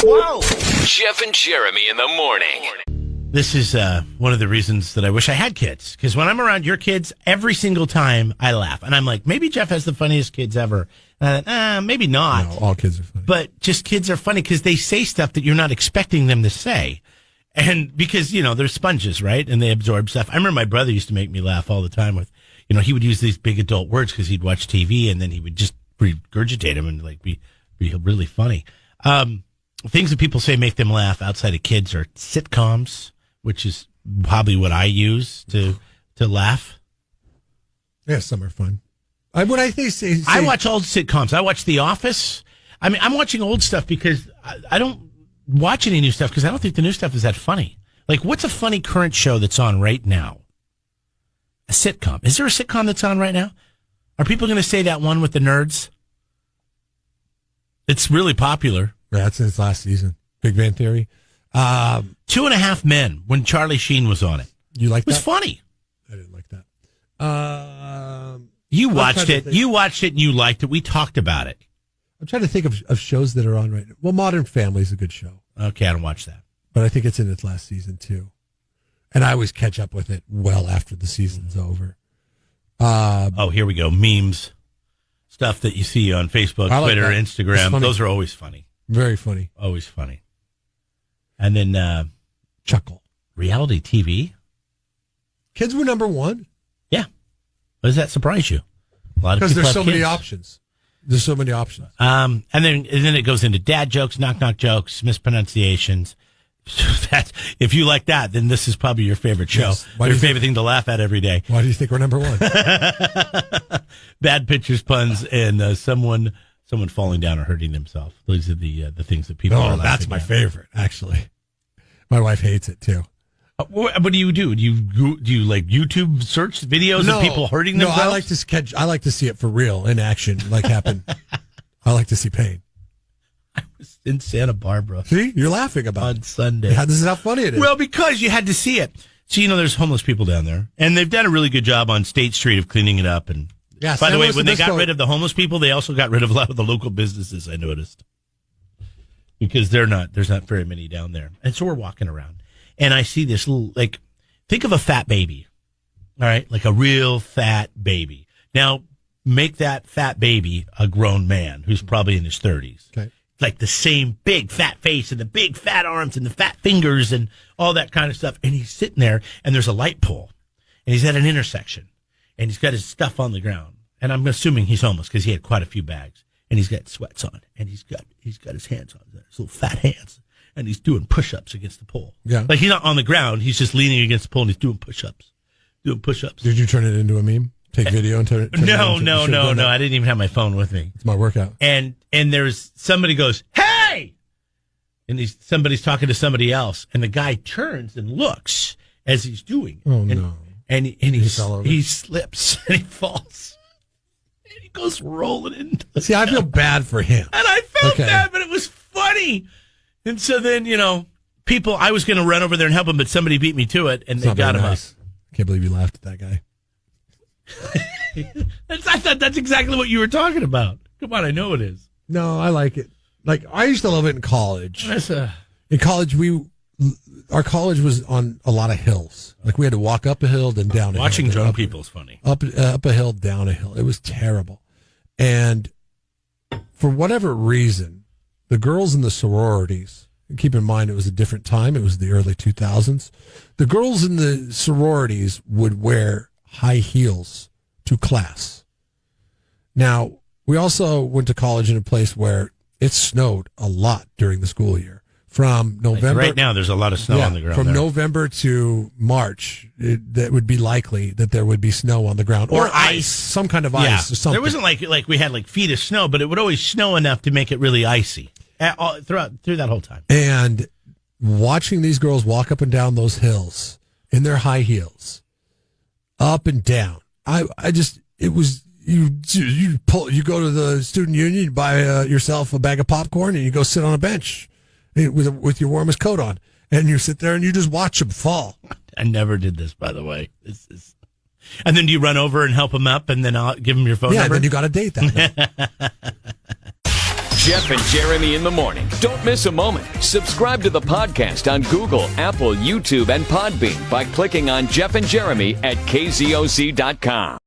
Whoa! Jeff and Jeremy in the morning. This is one of the reasons that I wish I had kids. Because when I'm around your kids, every single time I laugh. And I'm like, maybe Jeff has the funniest kids ever. And I thought, maybe not. No, all kids are funny. But just kids are funny because they say stuff that you're not expecting them to say. And because, they're sponges, right? And they absorb stuff. I remember my brother used to make me laugh all the time with, he would use these big adult words because he'd watch TV and then he would just regurgitate them and be really funny. Things that people say make them laugh outside of kids are sitcoms, which is probably what I use to laugh. Yeah, some are fun. I watch old sitcoms. I watch The Office. I mean, I'm watching old stuff because I don't watch any new stuff because I don't think the new stuff is that funny. Like, what's a funny current show that's on right now? A sitcom. Is there a sitcom that's on right now? Are people going to say that one with the nerds? It's really popular. Yeah, that's its last season. Big Bang Theory. 2.5 Men when Charlie Sheen was on it. You like that? It was funny. I didn't like that. You watched it. You watched it and you liked it. We talked about it. I'm trying to think of shows that are on right now. Well, Modern Family is a good show. Okay, I don't watch that. But I think it's in its last season, too. And I always catch up with it well after the season's over. Here we go. Memes. Stuff that you see on Facebook, Twitter, Instagram. Those are always funny. Very funny. Always funny. And then chuckle. Reality TV. Kids were number one. Yeah. Does that surprise you? A lot of because people there's so have many kids. options. There's so many options. And then it goes into dad jokes, knock jokes, mispronunciations. If you like that, then this is probably your favorite show. Yes. Your favorite thing to laugh at every day. Why do you think we're number one? Bad pictures, puns, and someone falling down or hurting themselves. Those are the things that people are laughing that's my at. favorite, actually. My wife hates it, too. What do you do? Do you like YouTube search videos of people hurting themselves? No, I like to see it for real in action, like happen. I like to see pain. I was in Santa Barbara. See, you're laughing about on it. Sunday. Yeah, this is how funny it is. Well, because you had to see it. So there's homeless people down there, and they've done a really good job on State Street of cleaning it up. And by the way, when they got rid of the homeless people, they also got rid of a lot of the local businesses. I noticed because there's not very many down there, and so we're walking around. And I see this little, think of a fat baby, all right? Like a real fat baby. Now, make that fat baby a grown man who's probably in his 30s. Okay. Like the same big fat face and the big fat arms and the fat fingers and all that kind of stuff. And he's sitting there, and there's a light pole. And he's at an intersection. And he's got his stuff on the ground. And I'm assuming he's homeless because he had quite a few bags. And he's got sweats on. And he's got his hands on his little fat hands. And he's doing push-ups against the pole. Yeah. Like he's not on the ground. He's just leaning against the pole and he's doing push-ups. Did you turn it into a meme? Take video and turn it No. I didn't even have my phone with me. It's my workout. And there's somebody goes, "Hey!" And somebody's talking to somebody else. And the guy turns and looks as he's doing it. Oh, no. And he slips and he falls. And he goes rolling into the See, I feel bad for him. And I felt bad, but it was funny. And so then, I was going to run over there and help him, but somebody beat me to it, and they got him up. I can't believe you laughed at that guy. I thought that's exactly what you were talking about. Come on, I know it is. No, I like it. Like, I used to love it in college. In college, our college was on a lot of hills. Like, we had to walk up a hill, then down a hill. Watching drunk people is funny. Up a hill, down a hill. It was terrible. And for whatever reason, the girls in the sororities, keep in mind it was a different time. It was the early 2000s. The girls in the sororities would wear high heels to class. Now, we also went to college in a place where it snowed a lot during the school year. From November... Right now, there's a lot of snow on the ground. From November to March, that would be likely that there would be snow on the ground. Or ice. Some kind of ice or something. There wasn't like we had feet of snow, but it would always snow enough to make it really icy through that whole time. And watching these girls walk up and down those hills in their high heels, up and down, you go to the student union, you buy yourself a bag of popcorn, and you go sit on a bench with your warmest coat on, and you sit there and you just watch them fall. I never did this, by the way. And then do you run over and help them up, and then I'll give them your phone number? Yeah, then you got a date that night. Jeff and Jeremy in the morning. Don't miss a moment. Subscribe to the podcast on Google, Apple, YouTube, and Podbean by clicking on Jeff and Jeremy at KZOZ.com.